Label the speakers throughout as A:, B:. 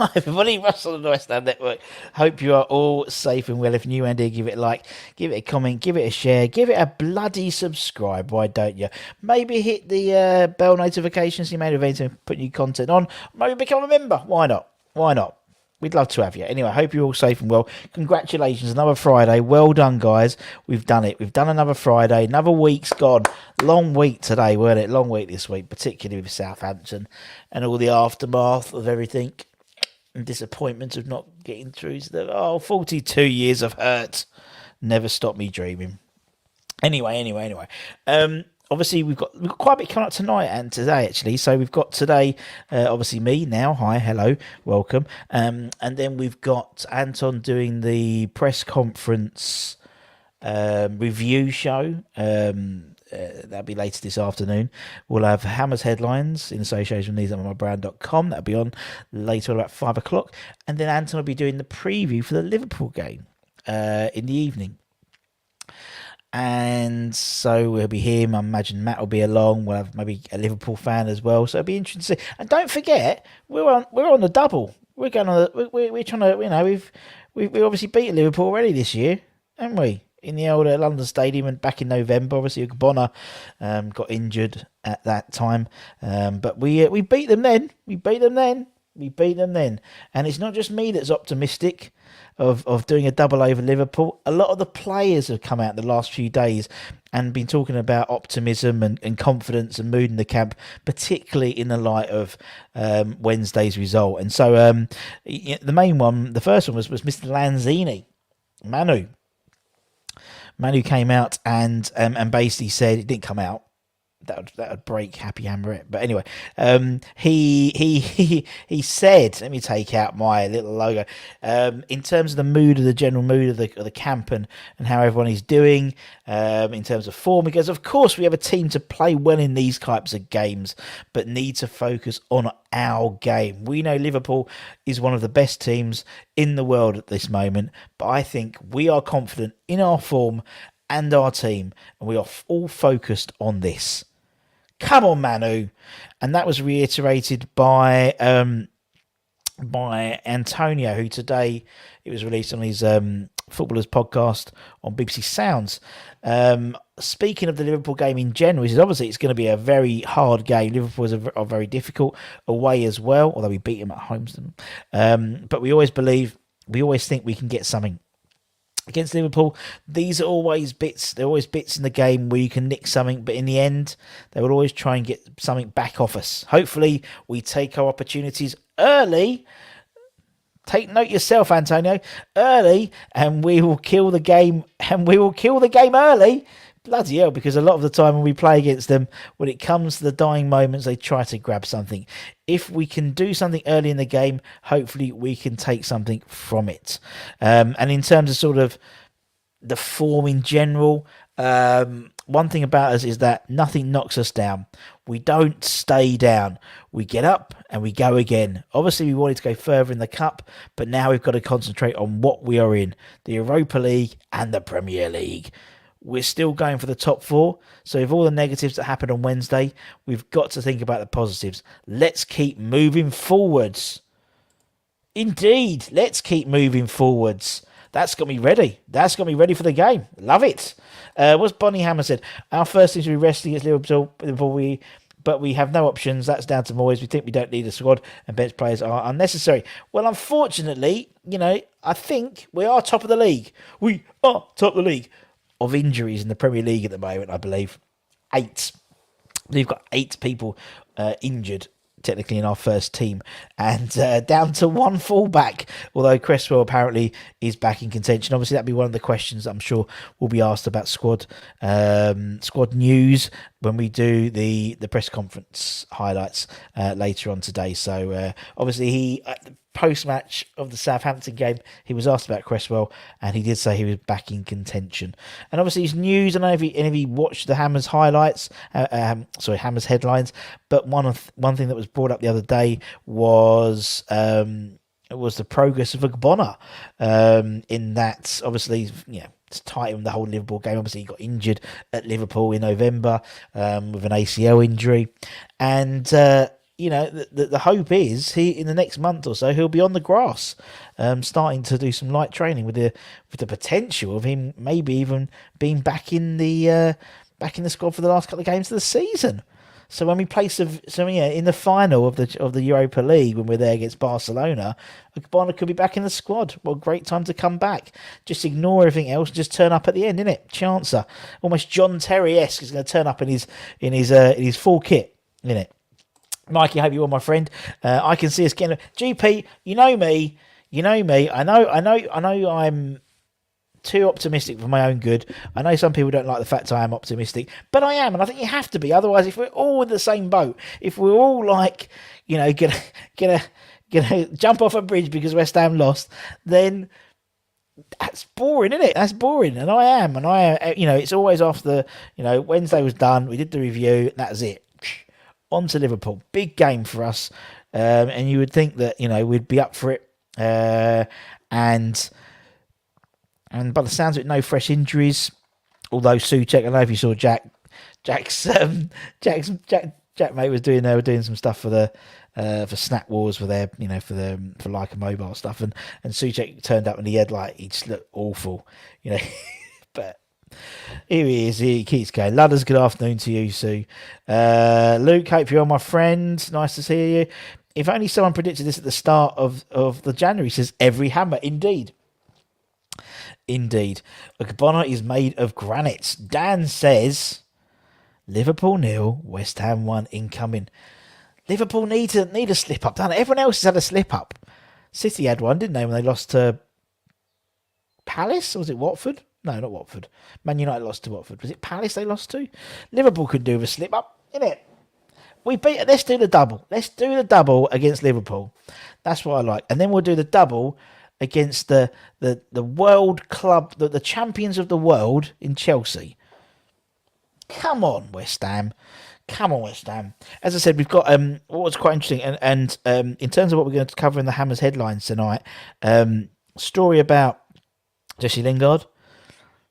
A: Hi everybody, Russell on the West Ham Network. Hope you are all safe and well. If new and here, give it a like, give it a comment, give it a share, give it a bloody subscribe. Why don't you? Maybe hit the bell notifications so you made events and put new content on. Maybe become a member. Why not? Why not? We'd love to have you. Anyway, I hope you're all safe and well. Congratulations, another Friday. Well done, guys. We've done it. We've done another Friday. Another week's gone. Long week today, weren't it? Long week this week, particularly with Southampton and all the aftermath of everything. And disappointment of not getting through to the 42 years of hurt never stopped me dreaming. Anyway. Obviously, we've got quite a bit coming up tonight and today, actually. So we've got today, obviously me now. Hi, hello, welcome. And then we've got Anton doing the press conference review show. That'll be later this afternoon. We'll have Hammer's headlines in association with neesonmybrand.com. That'll be on later, about 5 o'clock. And then Anton will be doing the preview for the Liverpool game in the evening. And so we'll be here. I imagine Matt will be along. We'll have maybe a Liverpool fan as well. So it'll be interesting to see. And don't forget, we're on the double. We're going on. We're trying to. We've obviously beaten Liverpool already this year, haven't we? In the old London Stadium and back in November. Obviously, Bonner got injured at that time, but we beat them then. We beat them then. And it's not just me that's optimistic of doing a double over Liverpool. A lot of the players have come out in the last few days and been talking about optimism and confidence and mood in the camp, particularly in the light of Wednesday's result. And so the main one, the first one was Mr. Lanzini, Manu. Manu came out and basically said, it didn't come out. That would break Happy Hammerette. But anyway, he said, let me take out my little logo. In terms of the mood, of the general mood of the camp and how everyone is doing, in terms of form, because of course we have a team to play well in these types of games, but need to focus on our game. We know Liverpool is one of the best teams in the world at this moment, but I think we are confident in our form and our team, and we are all focused on this. Come on, Manu. And that was reiterated by Antonio, who today, it was released on his Footballers podcast on BBC Sounds. Speaking of the Liverpool game in general, he says obviously it's going to be a very hard game. Liverpool are very difficult away as well, although we beat them at home. But we always think we can get something. Against Liverpool, these are always bits. They're always bits in the game where you can nick something, but in the end, they will always try and get something back off us. Hopefully, we take our opportunities early. Take note yourself, Antonio. Early, and we will kill the game. And we will kill the game early. Bloody hell, because a lot of the time when we play against them, when it comes to the dying moments, they try to grab something. If we can do something early in the game, hopefully we can take something from it. And in terms of sort of the form in general, one thing about us is that nothing knocks us down. We don't stay down. We get up and we go again. Obviously, we wanted to go further in the Cup, but now we've got to concentrate on what we are in, the Europa League and the Premier League. We're still going for the top four. So with all the negatives that happened on Wednesday, we've got to think about the positives. Let's keep moving forwards. Indeed, let's keep moving forwards. That's got me ready. That's got me ready for the game. Love it. What's Bonnie Hammer said? Our first thing to be resting against Liverpool, but we have no options. That's down to Moyes. We think we don't need a squad and bench players are unnecessary. Well, unfortunately, I think we are top of the league. We are top of the league. Of injuries in the Premier League at the moment, I believe. 8. We've got 8 people injured, technically, in our first team. And down to 1 fullback, although Cresswell apparently is back in contention. Obviously, that'll be one of the questions that I'm sure will be asked about squad news when we do the press conference highlights later on today. So, obviously, he... post-match of the Southampton game, he was asked about Cresswell, and he did say he was back in contention. And obviously his news, I don't know if you watched the Hammers highlights, Hammers headlines, but one thing that was brought up the other day was the progress of Bonner, in that, obviously, it's tight in the whole Liverpool game. Obviously, he got injured at Liverpool in November with an ACL injury, and the hope is he in the next month or so he'll be on the grass, starting to do some light training with the potential of him maybe even being back in the squad for the last couple of games of the season. So when we play in the final of the Europa League, when we're there against Barcelona, Bonner could be back in the squad. What a great time to come back. Just ignore everything else and just turn up at the end, innit? Chancer. Almost John Terry-esque is going to turn up in his full kit, innit? Mikey, I hope you're my friend. I can see us getting GP. You know me. I know. I'm too optimistic for my own good. I know some people don't like the fact I am optimistic, but I am, and I think you have to be. Otherwise, if we're all in the same boat, if we're all like, gonna jump off a bridge because West Ham lost, then that's boring, isn't it? That's boring, and I am. It's always after Wednesday was done. We did the review. That's it. On to Liverpool. Big game for us, and you would think that we'd be up for it, and by the sounds of it, no fresh injuries. Although Souček, I don't know if you saw Jack's mate was doing some stuff for Snack Wars for their for Leica Mobile stuff, and Souček turned up and he just looked awful, But here he is. He keeps going. Ludders, good afternoon to you, Sue. Luke, hope you're my friend. Nice to see you. If only someone predicted this at the start of the January, says every hammer. Indeed. Ogbonna is made of granite. Dan says Liverpool 0, West Ham 1 incoming. Liverpool need a slip up, don't they? Everyone else has had a slip up. City had one, didn't they, when they lost to Palace? Or was it Watford? No, not Watford. Man United lost to Watford. Was it Palace they lost to? Liverpool could do with a slip up, innit? Let's do the double. Let's do the double against Liverpool. That's what I like. And then we'll do the double against the world club, the champions of the world in Chelsea. Come on, West Ham. As I said, we've got what was quite interesting, and in terms of what we're going to cover in the Hammers headlines tonight, story about Jesse Lingard,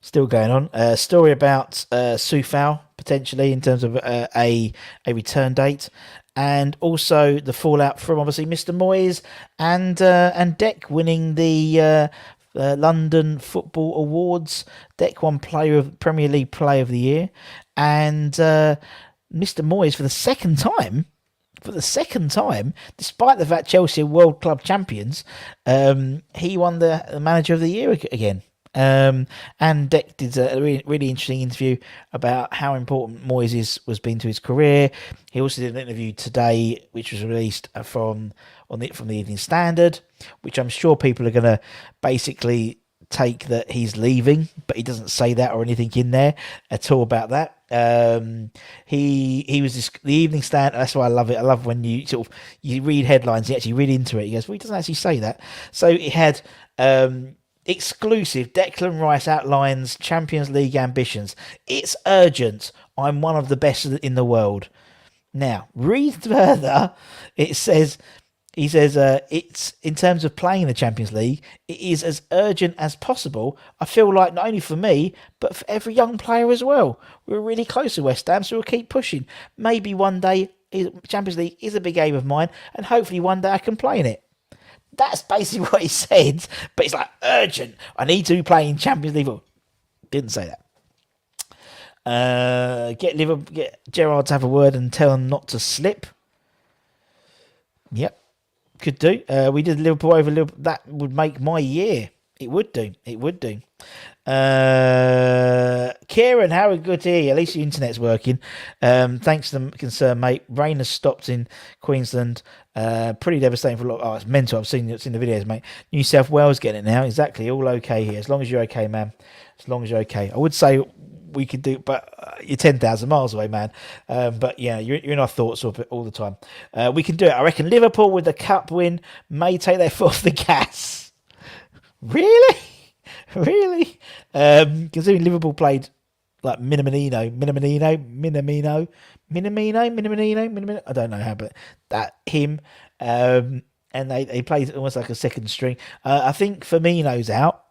A: still going on. Story about Soufal, potentially, in terms of a return date. And also the fallout from, obviously, Mr. Moyes and Deck winning the London Football Awards. Deck won Premier League Player of the Year. And Mr. Moyes, for the second time, despite the fact Chelsea are World Club champions, he won the Manager of the Year again. And Deck did a really, really interesting interview about how important Moyes was been to his career. He also did an interview today, which was released from the Evening Standard, which I'm sure people are going to basically take that he's leaving, but he doesn't say that or anything in there at all about that. He was the Evening Standard. That's why I love it. I love when you read headlines, you actually read into it. He goes, well, he doesn't actually say that. So it had exclusive. Declan Rice outlines Champions League ambitions. It's urgent. I'm one of the best in the world. Now, read further. He says, it's in terms of playing in the Champions League, it is as urgent as possible. I feel like not only for me, but for every young player as well. We're really close to West Ham, so we'll keep pushing. Maybe one day, Champions League is a big aim of mine, and hopefully one day I can play in it. That's basically what he said, but it's like urgent. I need to be playing Champions League. Didn't say that. Get Gerrard to have a word and tell him not to slip. Yep, could do. We did Liverpool over Liverpool. That would make my year. It would do. Kieran, how good to hear you. At least your internet's working. Thanks to the concern, mate. Rain has stopped in Queensland. Pretty devastating for a lot. Oh, it's mental. I've seen the videos, mate. New South Wales getting it now. Exactly. All okay here. As long as you're okay, man. As long as you're okay. I would say we could do, but you're 10,000 miles away, man. But yeah, you're in our thoughts all the time. We can do it. I reckon Liverpool with the cup win may take their foot off the gas. Really? Considering Liverpool played like Minamino. I don't know how, but that him. And they played almost like a second string. I think Firmino's out.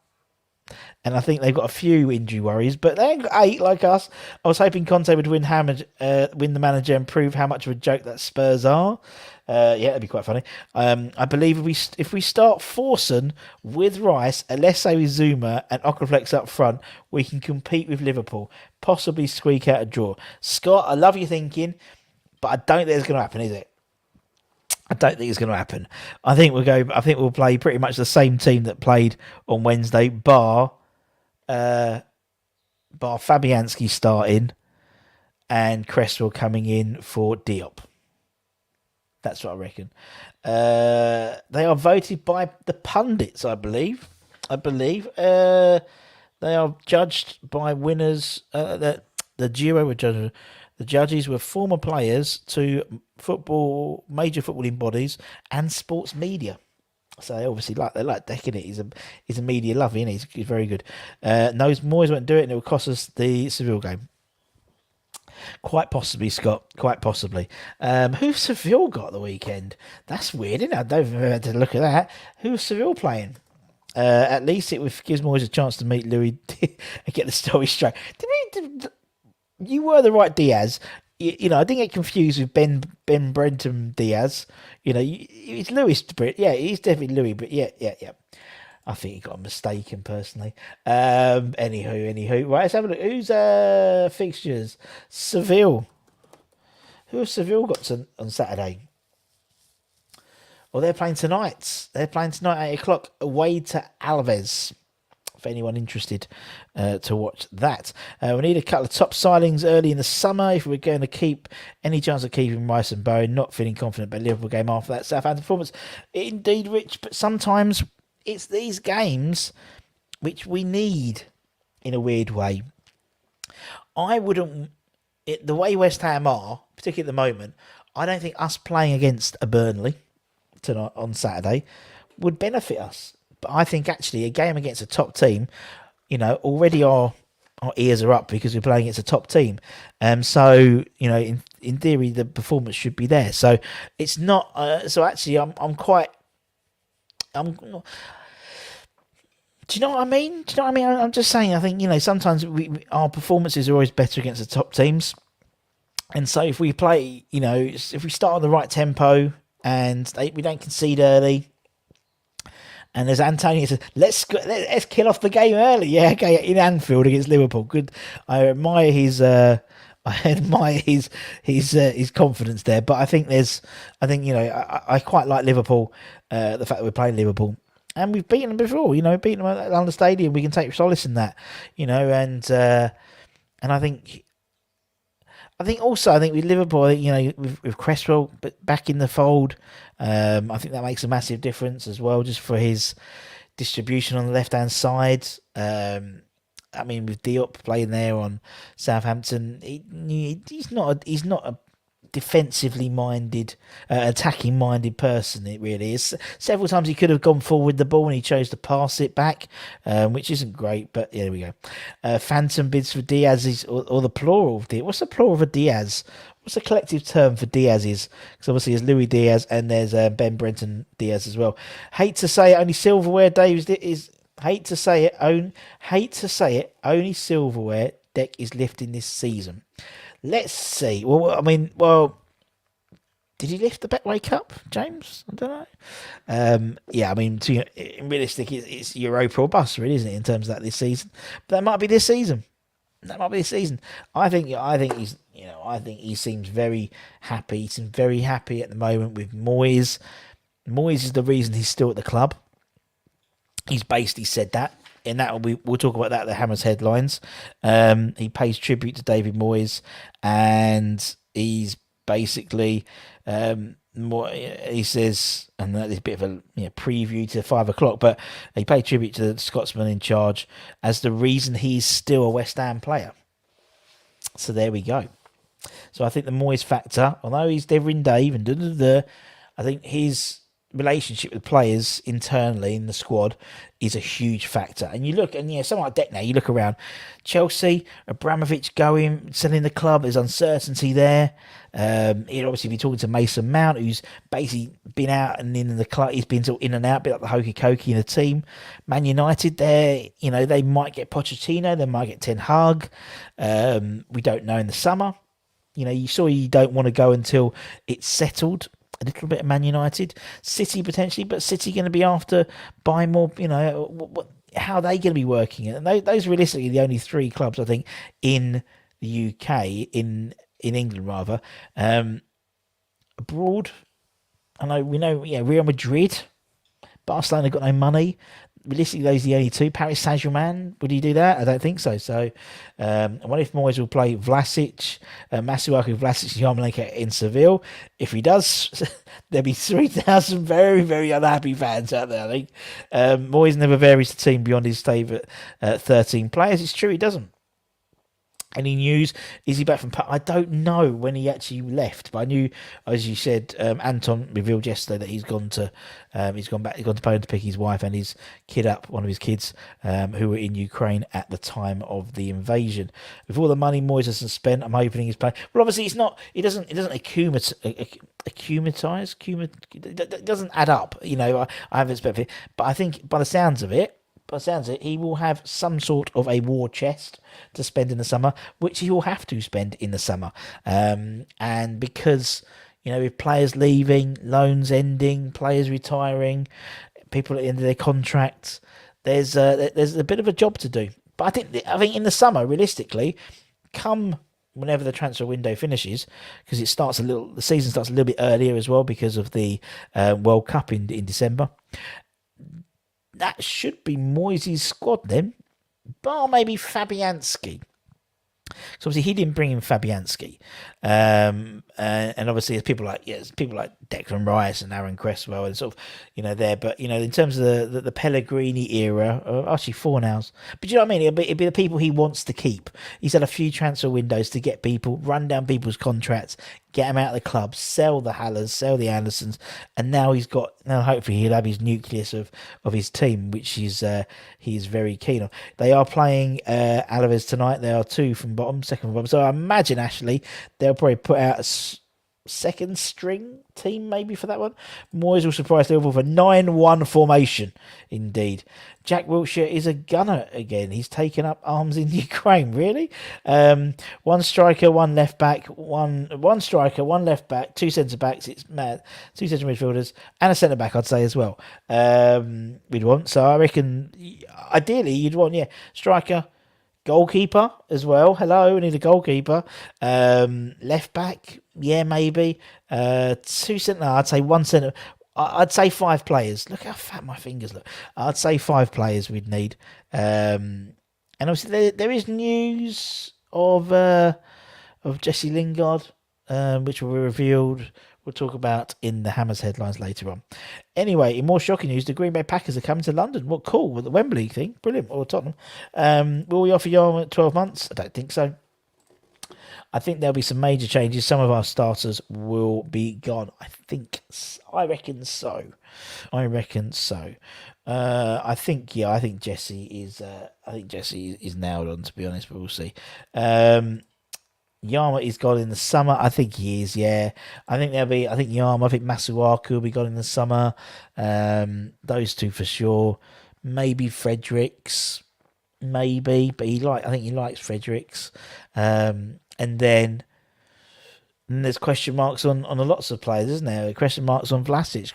A: And I think they've got a few injury worries, but they ain't got 8 like us. I was hoping Conte would win the manager and prove how much of a joke that Spurs are. Yeah, that'd be quite funny. I believe if we start Forson with Rice, Alessio with Zuma, and Okaflex up front, we can compete with Liverpool, possibly squeak out a draw. Scott, I love your thinking, but I don't think it's going to happen, is it? I don't think it's going to happen. I think we'll play pretty much the same team that played on Wednesday, bar Fabianski starting and Cresswell coming in for Diop. That's what I reckon. They are voted by the pundits, I believe. They are judged by winners. The duo were judged. The judges were former players to major footballing bodies and sports media. So they obviously like decking it. He's a media lover, isn't he? He's very good. Knows Moyes won't do it, and it will cost us the Seville game. Quite possibly, Scott. Quite possibly. Who's Seville got at the weekend? That's weird, isn't it? I don't even have to look at that. Who's Seville playing? At least it gives Moyes a chance to meet Louis and get the story straight. You were the right Diaz. You know, I didn't get confused with Ben Brenton Diaz. You know, it's Louis. Yeah, he's definitely Louis. But yeah. I think he got mistaken personally. Anywho. Right, let's have a look. Who's fixtures? Seville. Who has Seville got on Saturday? Well, they're playing tonight. They're playing tonight at 8 o'clock away to Alaves. For anyone interested to watch that. We need a couple of top signings early in the summer if we're going to keep any chance of keeping Rice and Bowen. Not feeling confident about Liverpool game after that Southampton performance. Indeed, Rich, but sometimes it's these games which we need in a weird way. The way West Ham are, particularly at the moment, I don't think us playing against a Burnley tonight on Saturday would benefit us. But I think actually a game against a top team, you know, already our ears are up because we're playing against a top team. So, you know, in theory, the performance should be there. So it's not. So actually, do you know what I mean? I'm just saying. I think, you know, sometimes our performances are always better against the top teams. And so if we play, you know, if we start on the right tempo and we don't concede early. And as Antonio says, let's kill off the game early. Yeah, okay, in Anfield against Liverpool. Good. I admire his confidence there. But I think you know, I quite like Liverpool. The fact that we're playing Liverpool and we've beaten them before. You know, beaten them at London Stadium. We can take solace in that. You know, and I think with Liverpool, you know, with Cresswell back in the fold, I think that makes a massive difference as well, just for his distribution on the left-hand side. I mean, with Diop playing there on Southampton, he's not a defensively minded, attacking minded person. It really is. Several times he could have gone forward with the ball and he chose to pass it back, which isn't great. But yeah, there we go. Phantom bids for Diaz or the plural of Diaz. What's the plural of a Diaz? What's the collective term for Diaz's? Because obviously there's Louis Diaz and there's Ben Brenton Diaz as well. Hate to say it, only silverware. Dave is hate to say it. Only silverware deck is lifting this season. Let's see. Well, did he lift the Betway Cup, James? I don't know. Yeah, I mean, realistic, it's Europa or bust, really, isn't it, in terms of that this season? But that might be this season. I think he's, you know, I think he seems very happy. He seems very happy at the moment with Moyes. Moyes is the reason he's still at the club. He's basically said that. And we'll talk about that at the Hammers headlines. He pays tribute to David Moyes, and he's basically he says, and that is a bit of a preview to 5 o'clock, but he paid tribute to the Scotsman in charge as the reason he's still a West Ham player. So there we go. So I think the Moyes factor, although he's Devin Dave and I think his relationship with players internally in the squad is a huge factor. And you look, and someone like Deck now, you look around Chelsea, Abramovich going, selling the club, there's uncertainty there. He'd obviously be talking to Mason Mount, who's basically been out and in the club. He's been sort of in and out, a bit like the hokey cokey in the team. Man United, they might get Pochettino, they might get Ten Hag. We don't know in the summer. You saw you don't want to go until it's settled. A little bit of Man United, City potentially, but City going to be after buying more. How are they going to be working? And those are realistically the only three clubs I think in the UK, in England rather. Abroad, we know Real Madrid, Barcelona got no money. Realistically, those are the only two. Paris Saint-Germain, would he do that? I don't think so. So, I wonder if Moyes will play Vlasic, Masuaku, Vlasic, Yarmolenko in Seville. If he does, there'll be 3,000 very, very unhappy fans out there, I think. Moyes never varies the team beyond his favourite 13 players. It's true, he doesn't. Any news? Is he back from? I don't know when he actually left, but I knew, as you said, Anton revealed yesterday that he's gone to Poland to pick his wife and his kid up, one of his kids, who were in Ukraine at the time of the invasion. With all the money Moyes hasn't spent, I'm hoping he's playing. Well, obviously it's not. It doesn't accumulate. It doesn't add up. I haven't spent it, but I think by the sounds of it. He will have some sort of a war chest to spend in the summer, which he will have to spend in the summer. And because, with players leaving, loans ending, players retiring, people at the end of their contracts, there's a bit of a job to do. But I think in the summer, realistically, come whenever the transfer window finishes, because the season starts a little bit earlier as well because of the World Cup in December. That should be Moyes' squad then, bar maybe Fabianski. So obviously he didn't bring in Fabianski, and obviously there's people like Declan Rice and Aaron Cresswell and sort of there. But in terms of the Pellegrini era, actually four now. But you know what I mean? It'd be the people he wants to keep. He's had a few transfer windows to get people, run down people's contracts, get them out of the club, sell the Hallers, sell the Andersons, and now hopefully he'll have his nucleus of his team, which he is very keen on. They are playing Alaves tonight. They are second from bottom. So I imagine actually they'll probably put out a second string team maybe for that one. Moyes will surprise Liverpool for 9-1 formation. Indeed. Jack Wilshere is a gunner again. He's taken up arms in Ukraine. Really? One striker, one left back, one striker, one left back, two centre backs. It's mad. Two centre midfielders and a centre back, I'd say as well. We'd want. So I reckon ideally you'd want striker, goalkeeper as well. Hello, we need a goalkeeper. Left back, maybe. Two centre. I'd say one centre. I'd say 5 players. Look how fat my fingers look. I'd say 5 players we'd need. And obviously there is news of Jesse Lingard, which will be revealed. We'll talk about in the Hammers headlines later on. Anyway, in more shocking news, the Green Bay Packers are coming to London. What cool with the Wembley thing. Brilliant. Or Tottenham. Will we offer Yarm 12 months? I don't think so. I think there'll be some major changes. Some of our starters will be gone. I reckon so. I think Jesse is. I think Jesse is nailed on. To be honest, but we'll see. Yama is gone in the summer. I think he is. Yeah, I think Yama. I think Masuaku will be gone in the summer. Those two for sure. Maybe Fredericks. Maybe, but I think he likes Fredericks. And then there's question marks on a lots of players, isn't there? Question marks on Vlasic.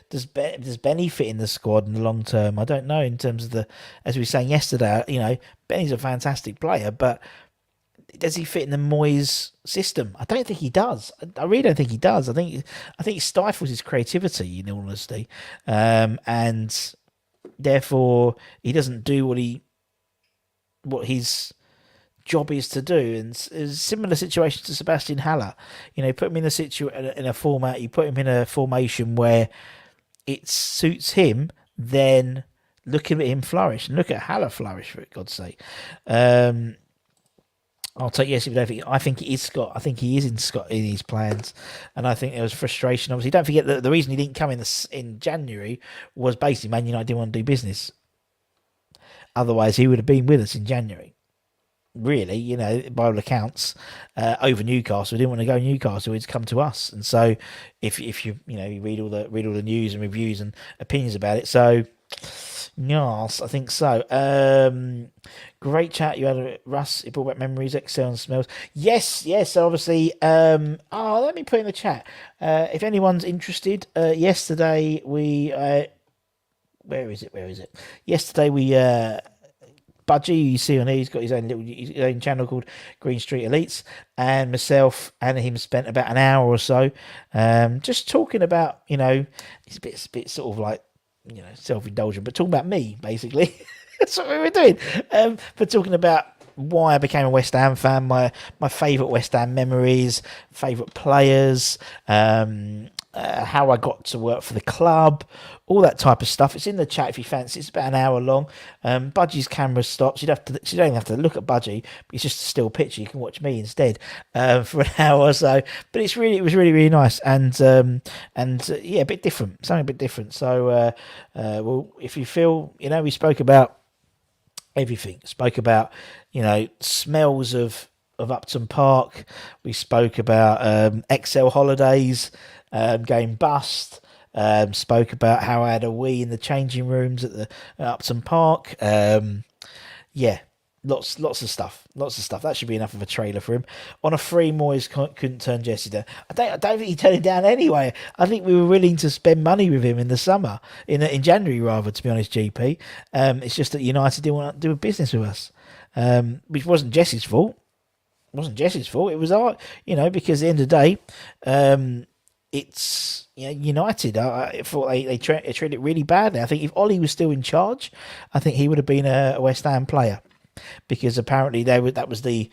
A: Does Benny fit in the squad in the long term? I don't know. In terms of as we were saying yesterday, Benny's a fantastic player, but does he fit in the Moyes system? I don't think he does. I really don't think he does. I think it stifles his creativity, in all honesty, and therefore he doesn't do what his job is to do. And it's a similar situation to Sebastian Haller. Put him in a format. You put him in a formation where it suits him. Then look at him flourish, and look at Haller flourish, for God's sake. I'll take yes if you don't think. I think it is Scott. I think he is in Scott in his plans, and I think there was frustration. Obviously, don't forget that the reason he didn't come in January was basically Man United didn't want to do business. Otherwise, he would have been with us in January. Really, by all accounts, over Newcastle, he didn't want to go Newcastle. He'd come to us, and so if you read all the news and reviews and opinions about it, so. Yes, I think so. Great chat you had, Russ. It brought back memories, Excel and smells. Yes, yes. Obviously. Let me put in the chat. If anyone's interested, yesterday we. Where is it? Where is it? Yesterday we. Budgie, you see on here, he's got his own channel called Green Street Elites, and myself and him spent about an hour or so, just talking about, it's a bit sort of like, self-indulgent, but talking about me, basically. That's what we were doing. But talking about why I became a West Ham fan, my favourite West Ham memories, favourite players, how I got to work for the club, all that type of stuff. It's in the chat if you fancy. It's about an hour long. Budgie's camera stops. You don't even have to look at Budgie. It's just a still picture. You can watch me instead for an hour or so. But it was really, really nice, and a bit different, something a bit different. So, well, if you feel, we spoke about everything. Spoke about, smells of Upton Park. We spoke about Excel holidays, going bust. Spoke about how I had a wee in the changing rooms at Upton Park. Lots of stuff. That should be enough of a trailer for him. On a free, Moyes couldn't turn Jesse down. I don't think he turned it down anyway. I think we were willing to spend money with him in the summer, in January rather, to be honest, GP. It's just that United didn't want to do a business with us, which wasn't Jesse's fault. It wasn't Jesse's fault. It was our, because at the end of the day, it's United. I thought they treated it really badly. I think if Ollie was still in charge, I think he would have been a West Ham player, because apparently that was the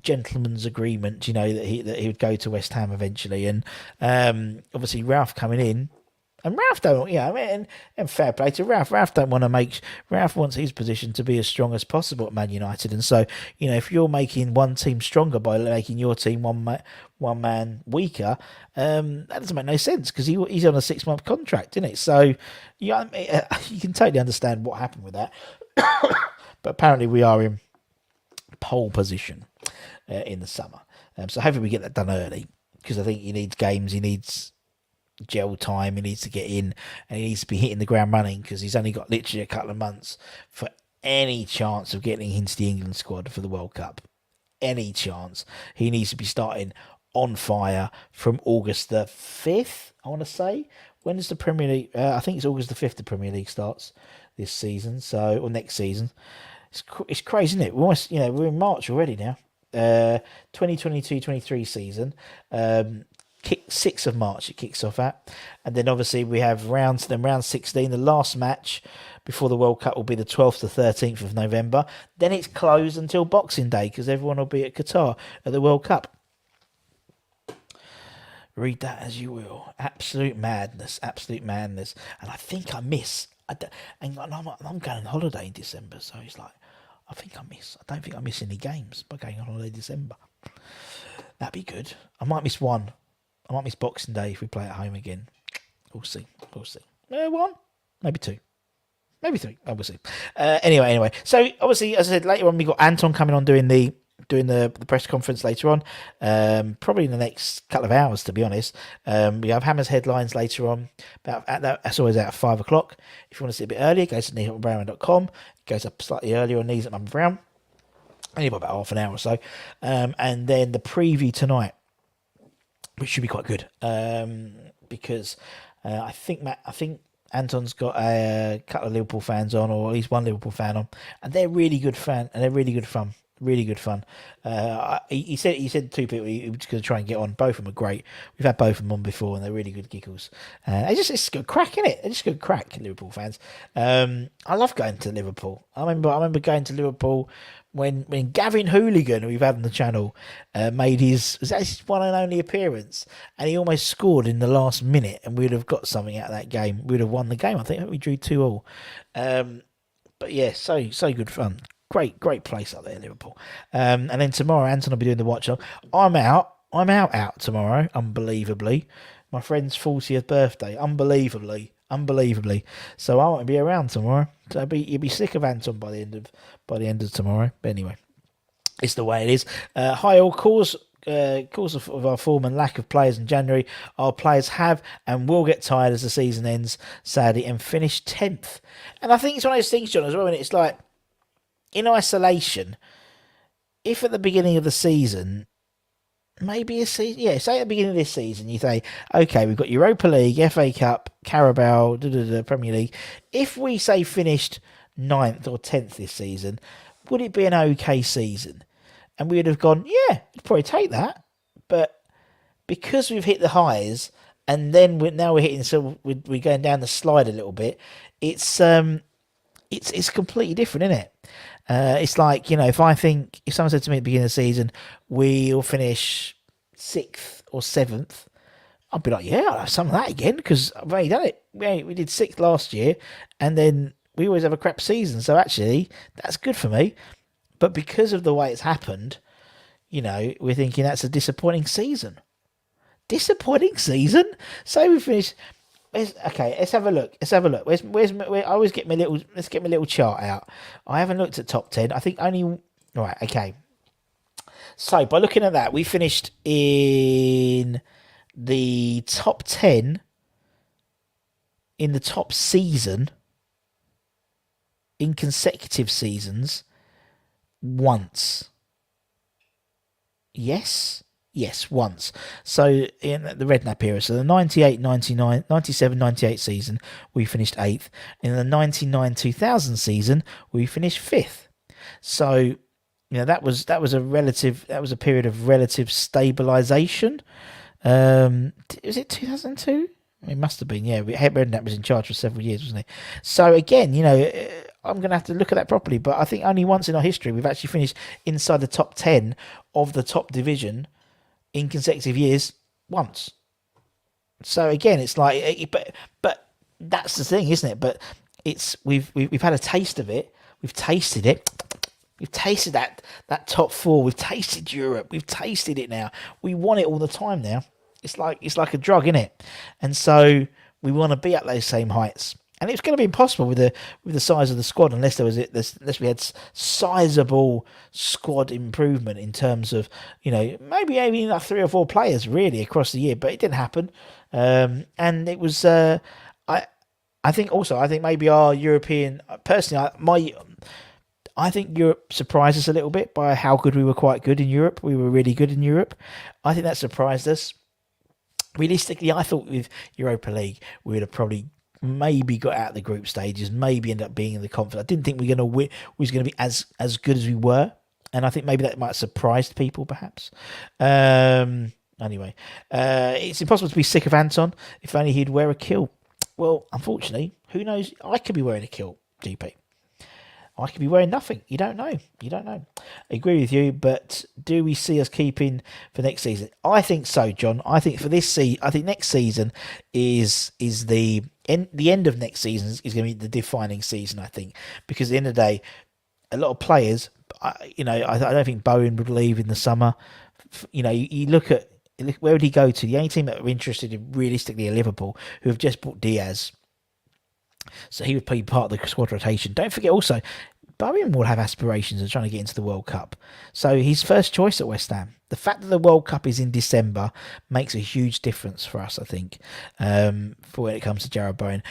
A: gentleman's agreement. That he would go to West Ham eventually, and obviously Ralph coming in. And Ralph don't, and fair play to Ralph. Ralph wants his position to be as strong as possible at Man United. And so, if you're making one team stronger by making your team one man weaker, that doesn't make no sense, because he's on a 6-month contract, isn't it? So, you can totally understand what happened with that. But apparently we are in pole position in the summer. So hopefully we get that done early, because I think he needs games, he needs gel time, he needs to get in, and he needs to be hitting the ground running, because he's only got literally a couple of months for any chance of getting into the England squad for the World Cup. Any chance. He needs to be starting on fire from August the 5th, I want to say. When does the Premier League, I think it's August the 5th the Premier League starts this season, or next season. It's crazy, isn't it? We're almost, we're in March already now. 2022-23 season, 6th of March it kicks off at, and then obviously we have round 16. The last match before the World Cup will be the 12th to 13th of November. Then it's closed until Boxing Day, because everyone will be at Qatar at the World Cup. Read that as you will. Absolute madness. And I think I miss. I'm going on holiday in December, so it's like, I don't think I miss any games by going on holiday in December. That'd be good. I might miss one. I might miss Boxing Day if we play at home again. We'll see. One, maybe two, maybe three. We'll see. Anyway. So obviously, as I said, later on we got Anton coming on doing the press conference later on. Probably in the next couple of hours, to be honest. We have Hammer's headlines later on. That's always out at 5 o'clock. If you want to see a bit earlier, go to neil@brown.com. It goes up slightly earlier on Knees at Mum Brown. Only about half an hour or so. And then the preview tonight, which should be quite good, because I think Anton's got a couple of Liverpool fans on, or at least one Liverpool fan on, and they're really good fun. Really good fun. He said two people he was going to try and get on. Both of them are great. We've had both of them on before, and they're really good giggles. It's good crack, isn't it? It's just good crack, Liverpool fans. I love going to Liverpool. I remember going to Liverpool when Gavin Hooligan, who we've had on the channel, made his one and only appearance, and he almost scored in the last minute, and we'd have got something out of that game. We'd have won the game. I think we drew 2-2. But yeah, so good fun. great place up there, Liverpool. And then tomorrow, Anton will be doing the watch on. I'm out tomorrow, unbelievably. My friend's 40th birthday, unbelievably. So I won't be around tomorrow. So you'll be sick of Anton by the end of tomorrow. But anyway, it's the way it is. Hi all, cause of our form and lack of players in January, our players have and will get tired as the season ends, sadly, and finish 10th. And I think it's one of those things, John, as well, and it's like, in isolation, if at the beginning of the season, maybe say at the beginning of this season, you say, okay, we've got Europa League, FA Cup, Carabao, Premier League. If we say finished 9th or 10th this season, would it be an okay season? And we would have gone, yeah, you'd probably take that. But because we've hit the highs, and then we're hitting, so we're going down the slide a little bit. It's completely different, isn't it? It's like, if someone said to me at the beginning of the season, we'll finish 6th or 7th, I'd be like, yeah, I'll have some of that again, because I've already done it. We did 6th last year, and then we always have a crap season. So actually, that's good for me. But because of the way it's happened, we're thinking that's a disappointing season. Disappointing season? So we finished. Okay, let's have a look. Let's get my little chart out. I haven't looked at top 10. I think only. Right, okay. So by looking at that, we finished in the top 10 in the top season in consecutive seasons once. Yes, once. So in the Redknapp era, so the 98, 99, 97, 98 season, we finished 8th. In the 99-2000 season, we finished 5th. So, that was a period of relative stabilisation. Was it 2002? It must have been, yeah. Redknapp was in charge for several years, wasn't he? So again, I'm going to have to look at that properly, but I think only once in our history we've actually finished inside the top 10 of the top division in consecutive years once. So again, it's like, but that's the thing, isn't it? But we've had a taste of it. We've tasted it. We've tasted that top 4. We've tasted Europe. We've tasted it now. We want it all the time now. It's like a drug, isn't it? And so we want to be at those same heights. And it's going to be impossible with the size of the squad unless we had sizable squad improvement in terms of maybe like 3 or 4 players really across the year, but it didn't happen. And it was I think maybe our European, personally, I think Europe surprised us a little bit by how good we were. Quite good in Europe. We were really good in Europe. I think that surprised us. Realistically, I thought with Europa League we would have probably maybe got out of the group stages, maybe end up being in the conference. I didn't think we were going to be as good as we were, and I think maybe that might have surprised people, perhaps. Anyway, it's impossible to be sick of Anton. If only he'd wear a kilt. Well, unfortunately, who knows? I could be wearing a kilt, GP. I could be wearing nothing. You don't know. I agree with you, but do we see us keeping for next season? I think so, John. I think for this season, next season is the end of next season is going to be the defining season. I think because at the end of the day, a lot of players, I don't think Bowen would leave in the summer. You look at where would he go to? The only team that are interested in realistically are Liverpool, who have just bought Diaz. So he would be part of the squad rotation. Don't forget also, Bowen will have aspirations of trying to get into the World Cup. So his first choice at West Ham. The fact that the World Cup is in December makes a huge difference for us, I think, for when it comes to Jarrod Bowen.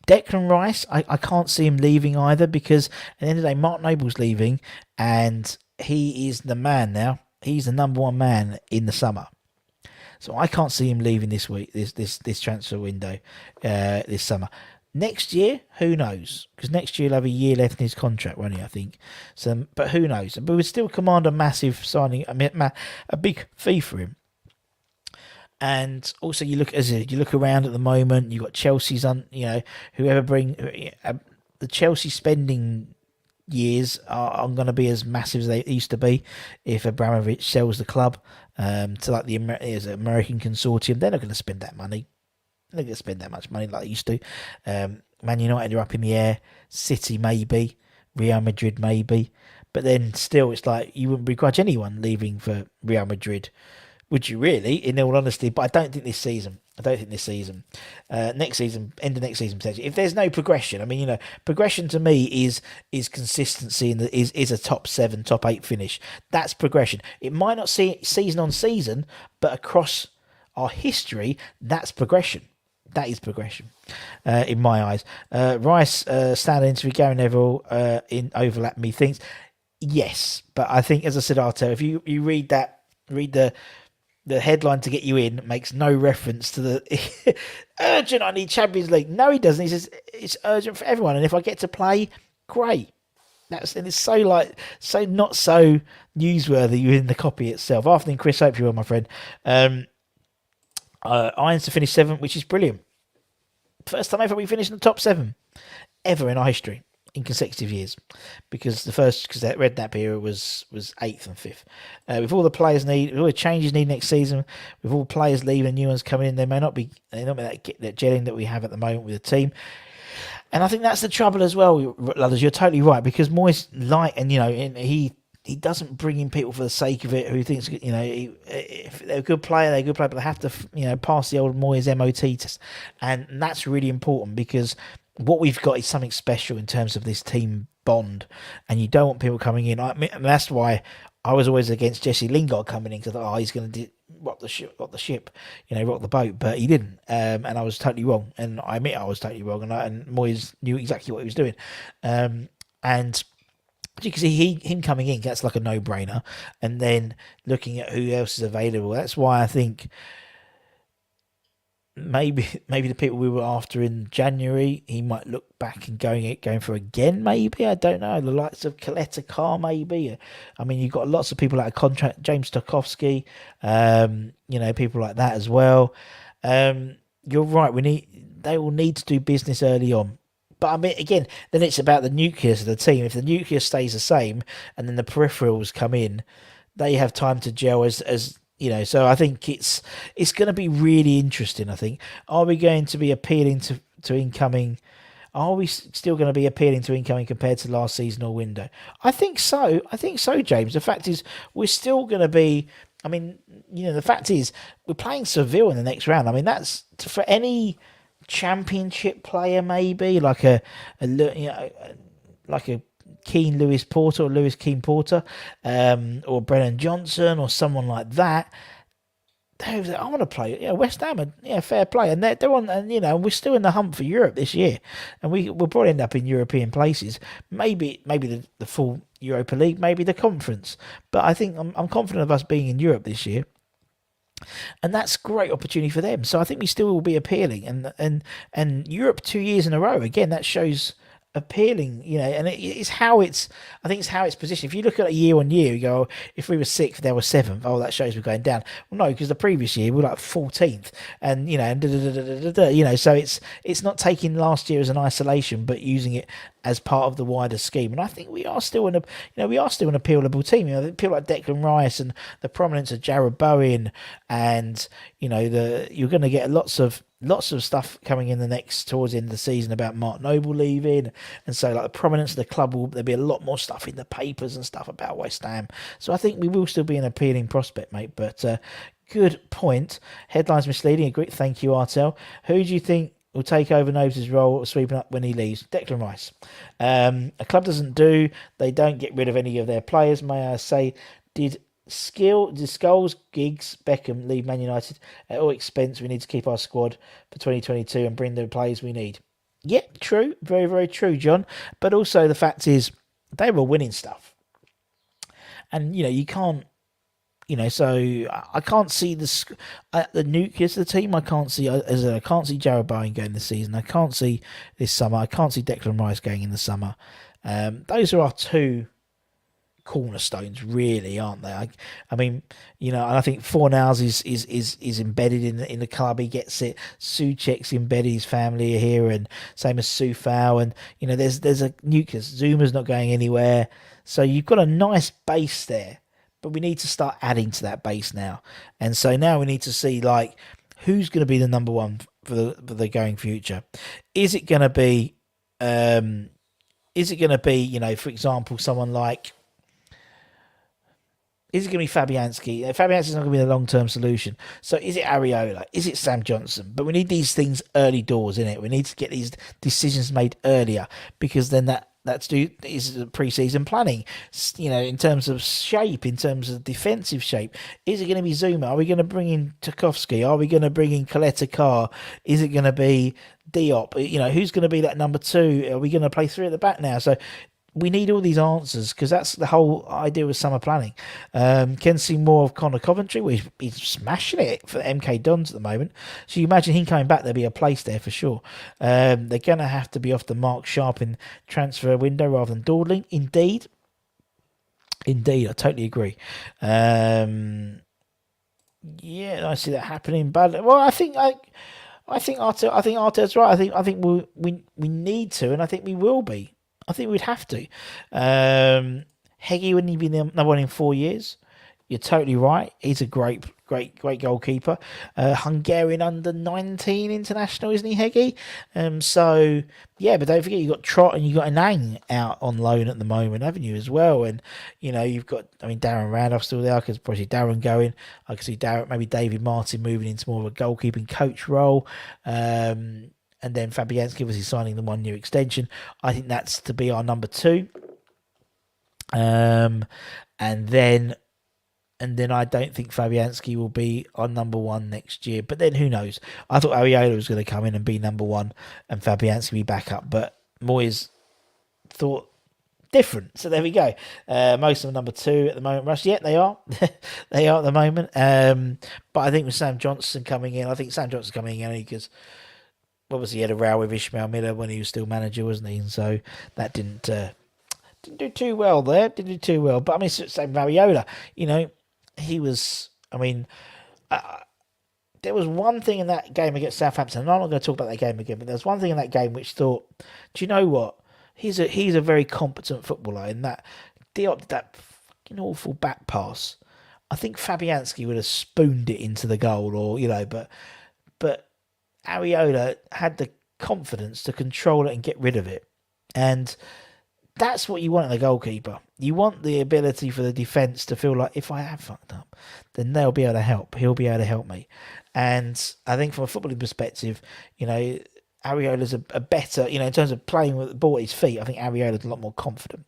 A: Declan Rice, I can't see him leaving either because at the end of the day, Mark Noble's leaving and he is the man now. He's the number 1 man in the summer. So I can't see him leaving this week, this transfer window this summer. Next year, who knows? Because next year he'll have a year left in his contract, won't he? I think. So, but who knows? But we'd still command a massive signing, a big fee for him. And also, you look around at the moment. You've got Chelsea's whoever the Chelsea spending years are going to be as massive as they used to be if Abramovich sells the club to like the American consortium. They're not going to spend that money. They're going to spend that much money like they used to. Man United are up in the air. City maybe. Real Madrid maybe. But then still, it's like you wouldn't begrudge anyone leaving for Real Madrid, would you really, in all honesty? But I don't think this season. Next season, end of next season potentially. If there's no progression, I mean, progression to me is consistency and is a top 7, top 8 finish. That's progression. It might not see season on season, but across our history, that's progression. That is progression, in my eyes. Rice standing interview, Gary Neville in overlap methinks. Yes, but I think, as I said, Artel, if you read the headline to get you in makes no reference to the urgent, I need Champions League. No, he doesn't. He says it's urgent for everyone, and if I get to play, great. And it's so not so newsworthy within the copy itself. Afternoon, Chris. Hope you're well, my friend. Irons to finish 7th, which is brilliant. First time ever we finished in the top 7 ever in our history in consecutive years, because that Redknapp era was 8th and 5th. With all the players with all the changes needed next season, with all players leaving and new ones coming in, there may not be that gelling that we have at the moment with the team. And I think that's the trouble as well, Ludders. You're totally right, because Moyes he doesn't bring in people for the sake of it, who thinks, if they're a good player, but they have to, pass the old Moyes MOT test. And that's really important, because what we've got is something special in terms of this team bond, and you don't want people coming in. And that's why I was always against Jesse Lingard coming in, because I thought, he's going to rock the ship, rock the boat, but he didn't, and I was totally wrong, and I admit I was totally wrong, and Moyes knew exactly what he was doing, and you can see him coming in, that's like a no-brainer, and then looking at who else is available. That's why I think maybe the people we were after in January, he might look back and going for again. Maybe, I don't know. The likes of Coletta Carr, maybe. I mean, you've got lots of people out of contract. James Tarkowski, people like that as well. You're right. They will need to do business early on. But I mean, again, then it's about the nucleus of the team. If the nucleus stays the same, and then the peripherals come in, they have time to gel as. So I think it's going to be really interesting. I think, are we going to be appealing to incoming? Are we still going to be appealing to incoming compared to last seasonal window? I think so, James. The fact is, we're still going to be. I mean, the fact is, we're playing Seville in the next round. I mean, that's for any Championship player, maybe like a Keane Lewis Porter or Lewis Keane Porter, or Brennan Johnson or someone like that. I want to play. West Ham, fair play, and they're on, and we're still in the hunt for Europe this year, and we'll probably end up in European places. Maybe the full Europa League, maybe the conference, but I think I'm confident of us being in Europe this year. And that's a great opportunity for them. So I think we still will be appealing. And Europe 2 years in a row, again, that shows appealing, and it's how it's positioned. If you look at it year on year, you go, if we were 6th, they were 7th. Oh, that shows we're going down. Well, no, because the previous year we were like 14th, and so it's not taking last year as an isolation, but using it as part of the wider scheme. And I think we are still an appealable team. People like Declan Rice and the prominence of Jarrod Bowen, and you're going to get lots of stuff coming in towards the end of the season about Mark Noble leaving, and so like the prominence of the club there'll be a lot more stuff in the papers and stuff about West Ham. So I think we will still be an appealing prospect, mate. But good point. Headlines misleading. Agree. Thank you, Artel. Who do you think will take over Nobles' role of sweeping up when he leaves? Declan Rice. A club they don't get rid of any of their players, may I say. Did Scholes, Giggs, Beckham leave Man United at all expense? We need to keep our squad for 2022 and bring the players we need. Yeah, true. Very, very true, John. But also the fact is, they were winning stuff. And, you can't, so I can't see the nucleus of the team. I can't see Jarrod Bowen going this season. I can't see this summer. I can't see Declan Rice going in the summer. Those are our two cornerstones, really, aren't they? I mean, and I think Fornals is embedded in the club. He gets it. Souček's embedded. His family are here, and same as Soufal. And there's a nucleus. Zuma's not going anywhere, so you've got a nice base there. But we need to start adding to that base now, and so now we need to see who's going to be the number one for the going future. Is it going to be? For example, someone like Is it going to be Fabianski? Fabianski's not going to be the long-term solution. So is it Areola? Is it Sam Johnson? But we need these things early doors, innit? We need to get these decisions made earlier, because then is pre-season planning. In terms of shape, in terms of defensive shape. Is it going to be Zuma? Are we going to bring in Tarkowski? Are we going to bring in Coletta Carr? Is it going to be Diop? Who's going to be that number 2? Are we going to play 3 at the back now? So we need all these answers, because that's the whole idea with summer planning. Can see more of Connor Coventry, where he's smashing it for MK Dons at the moment. So you imagine him coming back, there'll be a place there for sure. They're going to have to be off the mark sharp in transfer window rather than dawdling. Indeed, I totally agree. I see that happening. But I think Arteta's right. I think we need to, and I think we will be. I think we'd have to. Heggie wouldn't he be number 1 in 4 years? You're totally right. He's a great goalkeeper. Hungarian under-19 international, isn't he, Heggie? But don't forget, you've got Trott and you've got Anang out on loan at the moment, haven't you, as well? And, you've got, Darren Randolph still there. I could probably see Darren going. I could see maybe David Martin moving into more of a goalkeeping coach role. And then Fabianski obviously signing the 1-year extension. I think that's to be our number 2. And then I don't think Fabianski will be our number 1 next year. But then who knows? I thought Areola was going to come in and be number 1 and Fabianski be back up. But Moyes thought different. So there we go. Most of them number 2 at the moment. Rush, yeah, they are. They are at the moment. But I think with Sam Johnson coming in, because obviously he had a row with Ishmael Miller when he was still manager, wasn't he? And so that didn't do too well there. Didn't do too well. But same Variola. He was. There was one thing in that game against Southampton, and I'm not going to talk about that game again. But there was one thing in that game which thought, do you know what? He's a very competent footballer. In that Diop, that fucking awful back pass. I think Fabianski would have spooned it into the goal, but Areola had the confidence to control it and get rid of it. And that's what you want in a goalkeeper. You want the ability for the defence to feel like, if I have fucked up, then they'll be able to help. He'll be able to help me. And I think from a footballing perspective, Areola's a better, in terms of playing with the ball at his feet, I think Areola's a lot more confident.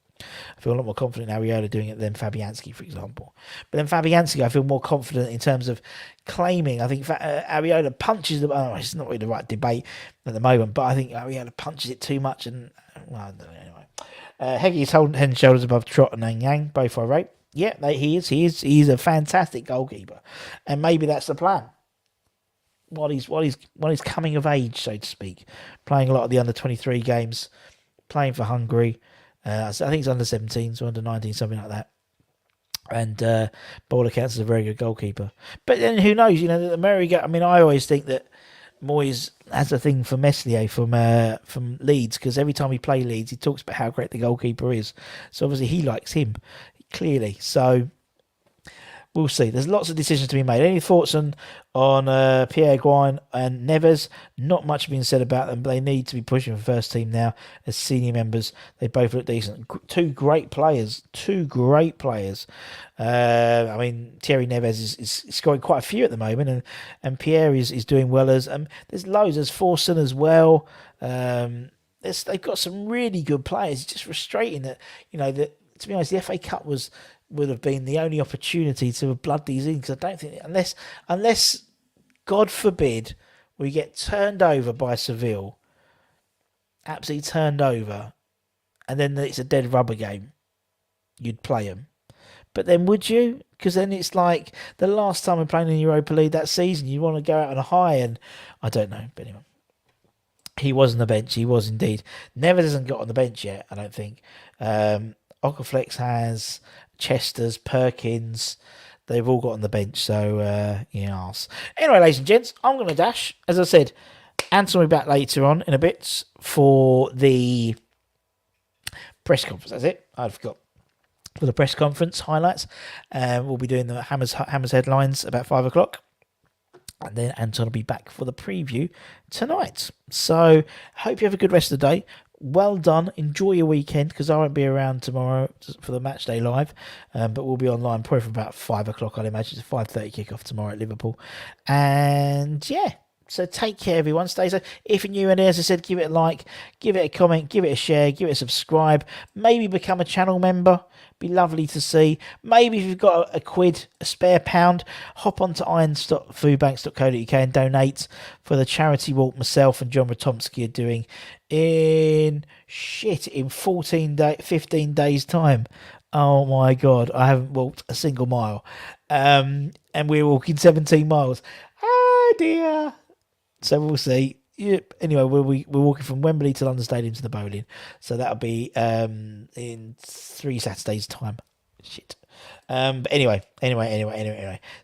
A: I feel a lot more confident in Areola doing it than Fabianski, for example. But then Fabianski, I feel more confident in terms of claiming. I think Areola punches the... Oh, it's not really the right debate at the moment, but I think Areola punches it too much. And, I don't know, anyway. Heggie is holding head and shoulders above Trott and Yang, both I rate. Yeah, he is. He's a fantastic goalkeeper. And maybe that's the plan. While he's coming of age, so to speak. Playing a lot of the under-23 games. Playing for Hungary. I think it's under 17, so under 19, something like that. And by all accounts, is a very good goalkeeper. But then who knows? America. I always think that Moyes has a thing for Meslier from Leeds, because every time we play Leeds, he talks about how great the goalkeeper is. So obviously he likes him, clearly. So we'll see. There's lots of decisions to be made. Any thoughts on Pierre Guin and Neves? Not much being said about them, but they need to be pushing for first team now as senior members. They both look decent. Two great players. Thierry Neves is scoring quite a few at the moment, and Pierre is doing well. There's loads. There's Forson as well. They've got some really good players. It's just frustrating that, to be honest, the FA Cup would have been the only opportunity to have blood these in, because I don't think, unless God forbid we get turned over by Seville, absolutely turned over, and then it's a dead rubber game, you'd play them. But then would you? Because then it's like the last time we played in the Europa League that season, you want to go out on a high, and I don't know. But anyway, he was on the bench. He was indeed. Never hasn't got on the bench yet, I don't think. Okaflex has, Chester's, Perkins, they've all got on the bench. So, yes. Anyway, ladies and gents, I'm going to dash. As I said, Anton will be back later on in a bit for the press conference. That's it. I forgot. For the press conference highlights. We'll be doing the Hammers headlines about 5 o'clock. And then Anton will be back for the preview tonight. So, hope you have a good rest of the day. well done. Enjoy your weekend, because I won't be around tomorrow for the match day live, but we'll be online probably from about 5 o'clock, I'd imagine. It's a 5:30 kickoff tomorrow at Liverpool. And yeah, so take care, everyone. Stay safe. If you're new in here, as I said, give it a like, give it a comment, give it a share, give it a subscribe. Maybe become a channel member. Be lovely to see. Maybe if you've got a quid, a spare £1, hop onto iron.foodbanks.co.uk and donate for the charity walk myself and John Ratomsky are doing in 15 days time. Oh my God, I haven't walked a single mile. And we're walking 17 miles. Oh dear. So we'll see. Yep. Anyway, we're walking from Wembley to London Stadium to the bowling. So that'll be in 3 Saturdays' time. Shit. But anyway.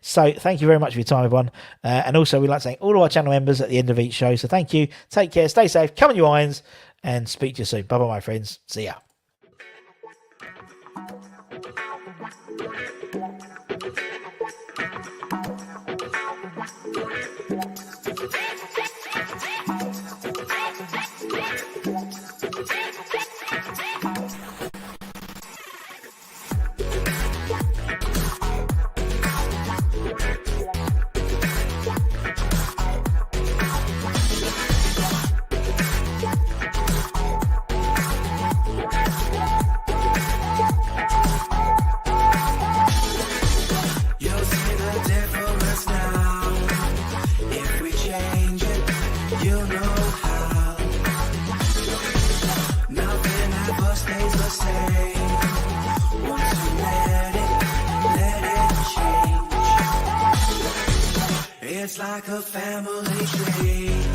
A: So thank you very much for your time, everyone. And also, we'd like to thank all of our channel members at the end of each show. So thank you. Take care. Stay safe. Come on, you irons. And speak to you soon. Bye-bye, my friends. See ya.
B: It's like a family tree.